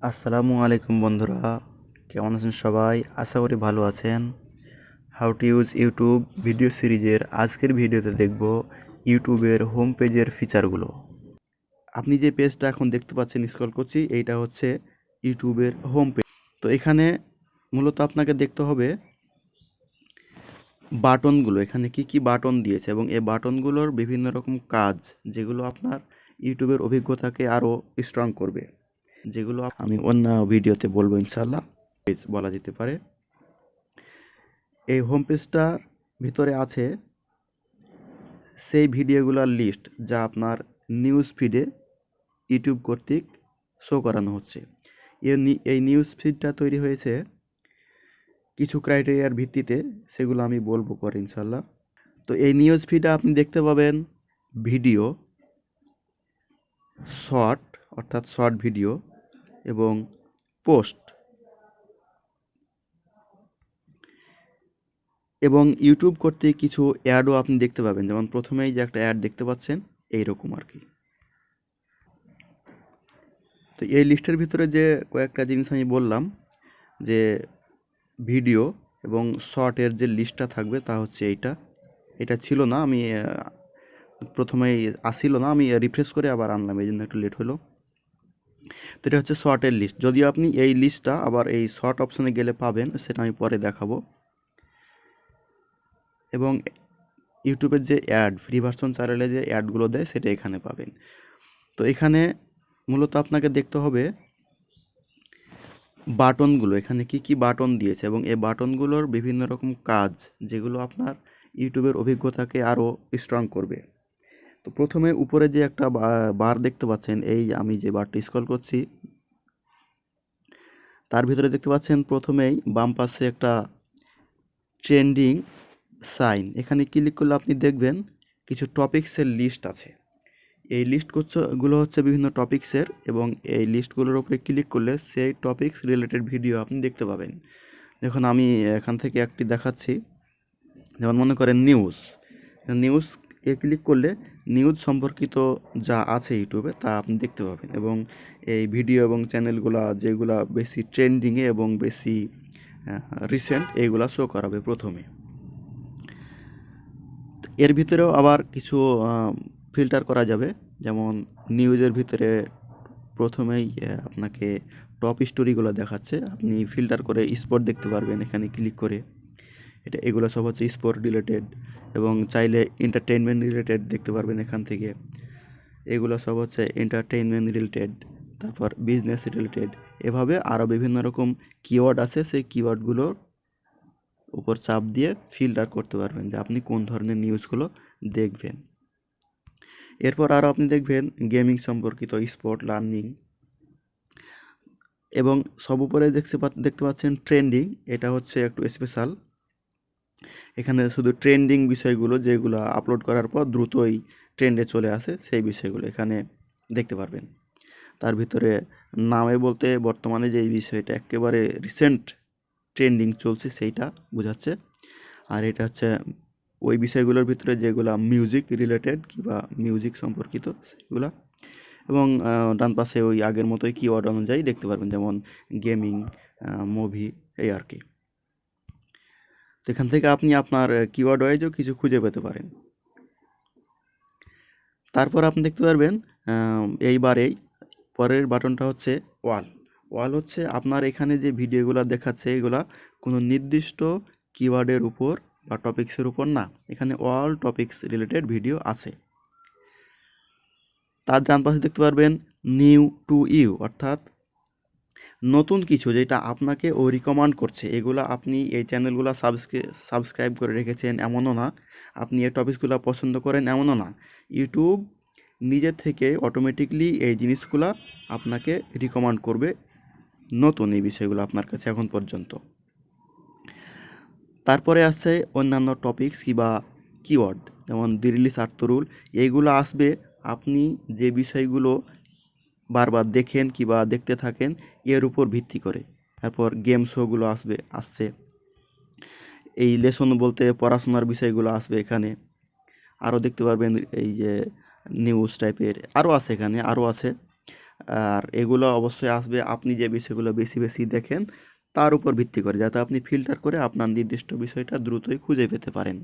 আসসালামু আলাইকুম বন্ধুরা, কেমন আছেন সবাই? আশা করি ভালো আছেন। How to use YouTube video সিরিজের আজকের ভিডিওতে দেখব ইউটিউবের হোম পেজের ফিচারগুলো। আপনি যে পেজটা এখন দেখতে পাচ্ছেন, স্ক্রল করছি, এইটা হচ্ছে ইউটিউবের হোম পেজ। তো এখানে মূলত আপনাকে দেখতে হবে বাটনগুলো, এখানে কি কি বাটন দিয়েছে এবং এই বাটনগুলোর বিভিন্ন রকম কাজ, যেগুলো আপনার ইউটিউবের অভিজ্ঞতাকে আরও স্ট্রং করবে, যেগুলো আমি অন্য ভিডিওতে বলবো ইনশাল্লাহ। পেজ বলা যেতে পারে। এই হোম পেজটার ভিতরে আছে সেই ভিডিওগুলোর লিস্ট যা আপনার নিউজ ফিডে ইউটিউব কর্তৃক শো করানো হচ্ছে। এই নিউজ ফিডটা তৈরি হয়েছে কিছু ক্রাইটেরিয়ার ভিত্তিতে, সেগুলো আমি বলবো পরে ইনশাল্লাহ। তো এই নিউজ ফিডে আপনি দেখতে পাবেন ভিডিও, শর্ট অর্থাৎ শর্ট ভিডিও এবং পোস্ট, এবং ইউটিউব কর্তৃক কিছু অ্যাডও আপনি দেখতে পাবেন। যেমন প্রথমেই যে একটা অ্যাড দেখতে পাচ্ছেন, এইরকম আর কি। তো এই লিস্টের ভিতরে যে কয়েকটা জিনিস আমি বললাম, যে ভিডিও এবং শর্টের যে লিস্টটা থাকবে তা হচ্ছে এটা ছিল না, আমি প্রথমেই আসিল না, আমি রিফ্রেশ করে আবার আনলাম, এই জন্য একটু লেট হলো। তো এটা হচ্ছে শর্টের লিস্ট। যদিও আপনি এই লিস্টটা আবার এই শর্ট অপশনে গেলে পাবেন, সেটা আমি পরে দেখাবো। এবং ইউটিউবের যে অ্যাড, ফ্রি ভার্সন চ্যানেলে যে অ্যাডগুলো দেয় সেটা এখানে পাবেন। তো এখানে মূলত আপনাকে দেখতে হবে বাটনগুলো, এখানে কি কি বাটন দিয়েছে এবং এই বাটনগুলোর বিভিন্ন রকম কাজ, যেগুলো আপনার ইউটিউবের অভিজ্ঞতাকে আরও স্ট্রং করবে। তো প্রথমে উপরে যে একটা বার দেখতে পাচ্ছেন, এই আমি যে বারটা স্ক্রল করছি তার ভিতরে দেখতে পাচ্ছেন প্রথমেই বাম পাশে একটা ট্রেন্ডিং সাইন। এখানে ক্লিক করলে আপনি দেখবেন কিছু টপিক্সের লিস্ট আছে। এই লিস্টগুলো হচ্ছে বিভিন্ন টপিক্সের, এবং এই লিস্টগুলোর উপরে ক্লিক করলে সেই টপিক্স রিলেটেড ভিডিও আপনি দেখতে পাবেন। দেখুন আমি এখান থেকে একটি দেখাচ্ছি। যেমন মনে করেন নিউজ এ ক্লিক করলে নিউজ সম্পর্কিত যা আছে ইউটিউবে তা আপনি দেখতে পাবেন, এবং এই ভিডিও এবং চ্যানেলগুলা যেগুলা বেশি ট্রেন্ডিংয়ে এবং বেশি রিসেন্ট, এইগুলা শো করাবে প্রথমে। এর ভিতরেও আবার কিছু ফিল্টার করা যাবে। যেমন নিউজের ভিতরে প্রথমেই আপনাকে টপ স্টোরিগুলো দেখাচ্ছে, আপনি ফিল্টার করে স্পোর্ট দেখতে পারবেন এখানে ক্লিক করে। এগুলো সব হচ্ছে স্পোর্ট রিলেটেড, এবং চাইলে এন্টারটেইনমেন্ট রিলেটেড দেখতে পারবেন এখান থেকে। এগুলো সব হচ্ছে এন্টারটেইনমেন্ট রিলেটেড, তারপর বিজনেস রিলেটেড, এভাবে আরও বিভিন্ন রকম কিওয়ার্ড আছে। সেই কিওয়ার্ডগুলোর উপর চাপ দিয়ে ফিল্টার করতে পারবেন যে আপনি কোন ধরনের নিউজগুলো দেখবেন। এরপর আরও আপনি দেখবেন গেমিং সম্পর্কিত, স্পোর্ট, লার্নিং, এবং সব উপরে দেখতে পাচ্ছেন ট্রেন্ডিং। এটা হচ্ছে একটু স্পেশাল। এখানে শুধু ট্রেন্ডিং বিষয়গুলো, যেগুলো আপলোড করার পর দ্রুতই ট্রেন্ডে চলে আসে, সেই বিষয়গুলো এখানে দেখতে পারবেন। তার ভিতরে নামে বলতে বর্তমানে যে বিষয়টা একেবারে রিসেন্ট ট্রেন্ডিং চলছে সেইটা বোঝাচ্ছে। আর এটা হচ্ছে ওই বিষয়গুলোর ভিতরে যেগুলো মিউজিক রিলেটেড কিংবা মিউজিক সম্পর্কিত সেগুলা। এবং ডান পাশে ওই আগের মতোই কিওয়ার্ড অনুযায়ী দেখতে পারবেন, যেমন গেমিং, মুভি, এই আর কি। তো এখান থেকে আপনি আপনার কিওয়ার্ড ওয়াইজও কিছু খুঁজে পেতে পারেন। তারপর আপনি দেখতে পারবেন এইবারেই পরের বাটনটা হচ্ছে ওয়াল। ওয়াল হচ্ছে আপনার এখানে যে ভিডিওগুলো দেখাচ্ছে, এগুলা কোনো নির্দিষ্ট কিওয়ার্ডের উপর বা টপিক্সের উপর না, এখানে অল টপিক্স রিলেটেড ভিডিও আছে। তার ডান পাশে দেখতে পারবেন নিউ টু ইউ, অর্থাৎ নতুন কিছু যেটা আপনাকে ও রিকমেন্ড করছে। এগুলো আপনি এই চ্যানেলগুলো সাবস্ক্রাইব করে রেখেছেন এমনও না, আপনি এই টপিকসগুলো পছন্দ করেন এমনও না। ইউটিউব নিজে থেকে অটোমেটিকলি এই জিনিসগুলো আপনাকে রিকমেন্ড করবে, নতুন এই বিষয়গুলো আপনার কাছে এখন পর্যন্ত। তারপরে আসছে অন্যান্য টপিকস কিংবা কিওয়ার্ড, যেমন দি রিলিজ আর্তুরুল। এইগুলো আসবে আপনি যে বিষয়গুলো বারবার দেখেন কিংবা দেখতে থাকেন এর উপর ভিত্তি করে। তারপর গেম শোগুলো আসছে। এই লেসন বলতে পড়াশোনার বিষয়গুলো আসবে এখানে। আরও দেখতে পারবেন এই যে নিউজ টাইপের আরও আছে, এখানে আরও আছে। আর এগুলো অবশ্যই আসবে আপনি যে বিষয়গুলো বেশি বেশি দেখেন তার উপর ভিত্তি করে, যাতে আপনি ফিল্টার করে আপনার নির্দিষ্ট বিষয়টা দ্রুতই খুঁজে পেতে পারেন।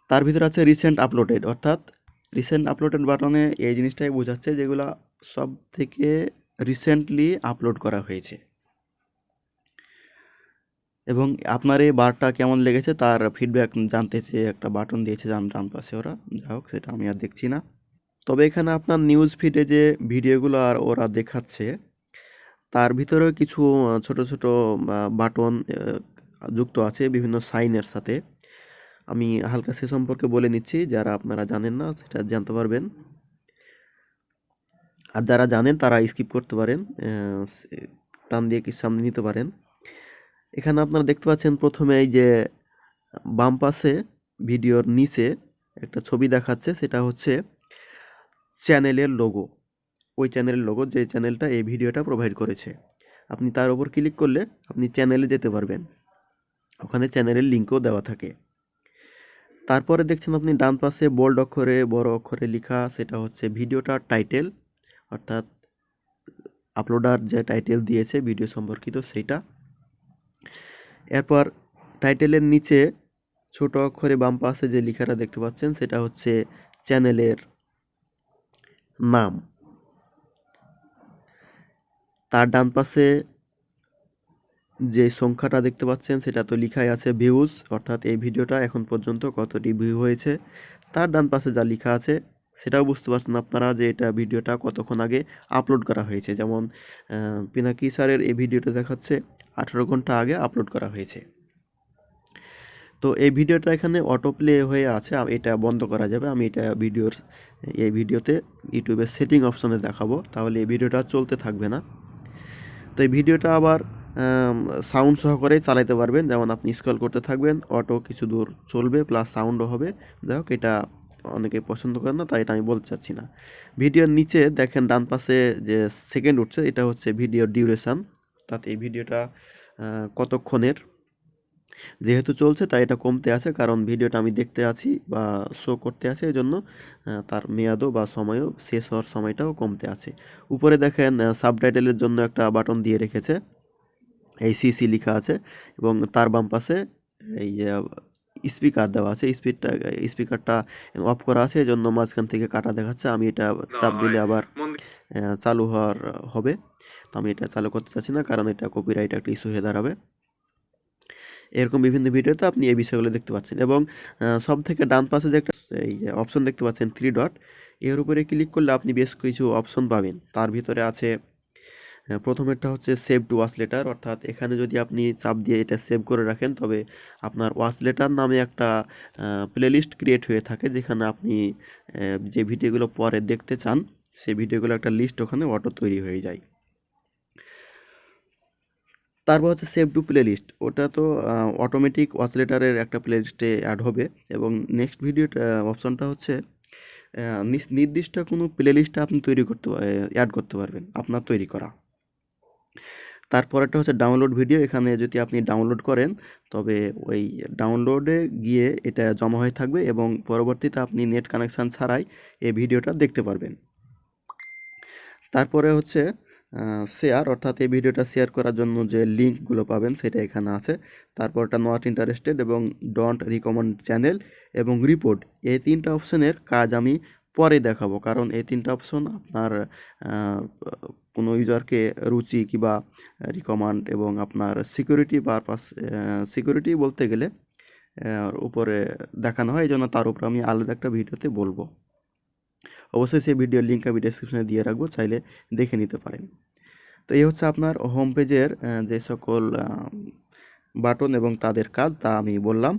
তার ভিতরে আছে রিসেন্ট আপলোডেড, অর্থাৎ রিসেন্ট আপলোডেড বাটনে এই জিনিসটাই বোঝাচ্ছে যেগুলো সব থেকে রিসেন্টলি আপলোড করা হয়েছে। এবং আপনার এই বারটা কেমন লেগেছে তার ফিডব্যাক জানতে চেয়ে একটা বাটন দিয়েছে ডান পাশে ওরা, যাই হোক সেটা আমি আর দেখছি না। তবে এখানে আপনার নিউজ ফিডে যে ভিডিওগুলো আর ওরা দেখাচ্ছে তার ভিতরেও কিছু ছোট ছোট বাটন যুক্ত আছে বিভিন্ন সাইনের সাথে। আমি হালকা সে সম্পর্কে বলে নিচ্ছি, যারা আপনারা জানেন না সেটা জানতে পারবেন, আর যারা জানেন তারা স্কিপ করতে পারেন, টান দিয়ে কি সামনে নিতে পারেন। এখানে আপনারা দেখতে পাচ্ছেন প্রথমে এই যে বাম পাশে ভিডিওর নিচে একটা ছবি দেখাচ্ছে, সেটা হচ্ছে চ্যানেলের লোগো, ওই চ্যানেলের লোগো যে চ্যানেলটা এই ভিডিওটা প্রোভাইড করেছে। আপনি তার উপর ক্লিক করলে আপনি চ্যানেলে যেতে পারবেন, ওখানে চ্যানেলের লিঙ্কও দেওয়া থাকে। তারপরে দেখছেন আপনি ডান পাশে বোল্ড অক্ষরে বড় অক্ষরে লেখা, সেটা হচ্ছে ভিডিওটার টাইটেল, অর্থাৎ আপলোডার যে টাইটেল দিয়েছে ভিডিও সম্পর্কিত সেইটা। এরপর টাইটেলের নিচে ছোট অক্ষরে বাম পাশে যে লেখাটা দেখতে পাচ্ছেন সেটা হচ্ছে চ্যানেলের নাম। তার ডান পাশে যে সংখ্যাটা দেখতে পাচ্ছেন সেটা তো লেখাই আছে ভিউজ, অর্থাৎ এই ভিডিওটা এখন পর্যন্ত কতটি ভিউ হয়েছে। তার ডান পাশে যা লেখা আছে সেটাও বুঝতে পারছেন আপনারা যে এটা ভিডিওটা কতক্ষণ আগে আপলোড করা হয়েছে। যেমন পিনাকি স্যারের এই ভিডিওটা দেখাচ্ছে 18 ঘন্টা আগে আপলোড করা হয়েছে। তো এই ভিডিওটা এখানে অটো প্লে হয়ে আছে, এটা বন্ধ করা যাবে। আমি এটা এই ভিডিওতে ইউটিউবের সেটিং অপশনে দেখাবো, তাহলে এই ভিডিওটা চলতে থাকবে না। তো এই ভিডিওটা আবার সাউন্ড সহকারেই চালাতে পারবেন, যেমন আপনি স্ক্রল করতে থাকবেন, অটো কিছু দূর চলবে প্লাস সাউন্ডও হবে। যাই হোক এটা অনেকে পছন্দ করে না, তাই এটা আমি বলতে চাচ্ছি না। ভিডিওর নিচে দেখেন ডান পাশে যে সেকেন্ড উঠছে এটা হচ্ছে ভিডিওর ডিউরেশন, অর্থাৎ এই ভিডিওটা কতক্ষণের। যেহেতু চলছে তাই এটা কমতে আছে, কারণ ভিডিওটা আমি দেখতে আছি বা শো করতে আছে, এই জন্য তার মেয়াদও বা সময়ও শেষ হওয়ার সময়টাও কমতে আছে। উপরে দেখেন সাবটাইটেলের জন্য একটা বাটন দিয়ে রেখেছে, এই সিসি লেখা আছে, এবং তার বাম পাশে এই যে স্পিকার দেওয়া আছে, স্পিকারটা অফ করা আছে, এই জন্য মাঝখান থেকে কাটা দেখাচ্ছে। আমি এটা চাপ দিলে আবার চালু হওয়ার হবে, তো আমি এটা চালু করতে চাচ্ছি না, কারণ এটা কপিরাইট একটা ইস্যু হয়ে দাঁড়াবে। এরকম বিভিন্ন ভিডিওতে আপনি এই বিষয়গুলো দেখতে পাচ্ছেন। এবং সব থেকে ডান পাশে যে একটা এই যে অপশন দেখতে পাচ্ছেন 3 ডট, এর উপরে ক্লিক করলে আপনি বেশ কিছু অপশন পাবেন। তার ভিতরে আছে প্রথমেরটা হচ্ছে সেভ টু ওয়াচ লেটার, অর্থাৎ এখানে যদি আপনি চাপ দিয়ে এটা সেভ করে রাখেন তবে আপনার ওয়াচ লেটার নামে একটা প্লেলিস্ট ক্রিয়েট হয়ে থাকে, যেখানে আপনি যে ভিডিওগুলো পরে দেখতে চান সেই ভিডিওগুলো একটা লিস্ট ওখানে অটো তৈরি হয়ে যায়। তারপর হচ্ছে সেভ টু প্লেলিস্ট, ওটা তো অটোমেটিক ওয়াচ লেটারের একটা প্লেলিস্টে অ্যাড হবে। এবং নেক্সট ভিডিওটা অপশনটা হচ্ছে নির্দিষ্ট কোনো প্লেলিস্টে আপনি অ্যাড করতে পারবেন আপনার তৈরি করা। তারপরেরটা হচ্ছে ডাউনলোড ভিডিও, এখানে যদি আপনি ডাউনলোড করেন তবে ওই ডাউনলোডে গিয়ে এটা জমা হয়ে থাকবে এবং পরবর্তীতে আপনি নেট কানেকশান ছাড়াই এই ভিডিওটা দেখতে পারবেন। তারপরে হচ্ছে শেয়ার, অর্থাৎ এই ভিডিওটা শেয়ার করার জন্য যে লিঙ্কগুলো পাবেন সেটা এখানে আছে। তারপরটা নট ইন্টারেস্টেড এবং ডোন্ট রিকমেন্ড চ্যানেল এবং রিপোর্ট, এই তিনটা অপশনের কাজ আমি পরে দেখাবো, কারণ এই তিনটা অপশন আপনার কোনো ইউজারকে রুচি কিংবা রিকমান্ড এবং আপনার সিকিউরিটি পারপাস, সিকিউরিটি বলতে গেলে উপরে দেখানো হয়, এই জন্য তার উপর আমি আলাদা একটা ভিডিওতে বলবো। অবশ্যই সেই ভিডিওর লিঙ্ক আমি ডেসক্রিপশনে দিয়ে রাখবো, চাইলে দেখে নিতে পারেন। তো এই হচ্ছে আপনার হোম পেজের যে সকল বাটন এবং তাদের কাজ তা আমি বললাম।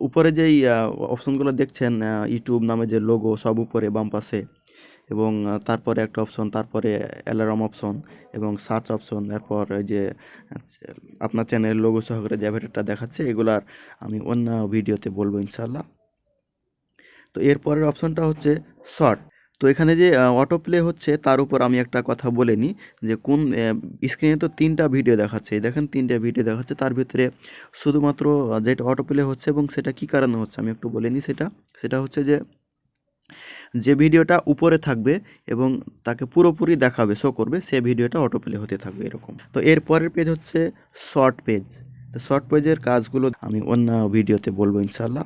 উপরে যেই অপশনগুলো দেখছেন ইউটিউব নামে যে লোগো সব উপরে বাম পাশে, এবং তারপরে একটা অপশন, তারপরে অ্যালার্ম অপশন এবং সার্চ অপশন, এরপর যে আপনার চ্যানেলের লোগো সহকারে যে অ্যাভাটারটা দেখাচ্ছে, এগুলার আমি অন্য ভিডিওতে বলবো ইনশাল্লাহ। তো এরপরের অপশনটা হচ্ছে শর্ট। তো এখানে যে অটো প্লে হচ্ছে তার উপর আমি একটা কথা বলে নিই, যে কোন স্ক্রিনে তো 3টা ভিডিও দেখাচ্ছে, দেখেন 3টা ভিডিও দেখাচ্ছে, তার ভিতরে শুধুমাত্র যেটা অটো প্লে হচ্ছে এবং সেটা কী কারণে হচ্ছে আমি একটু বলে নিই। সেটা হচ্ছে যে যে ভিডিওটা উপরে থাকবে এবং তাকে পুরোপুরি দেখাবে, শো করবে, সে ভিডিওটা অটো প্লে হতে থাকবে এরকম। তো এর পরের পেজ হচ্ছে শর্ট পেজ। তো শর্ট পেজের কাজগুলো আমি অন্য ভিডিওতে বলবো ইনশাল্লাহ।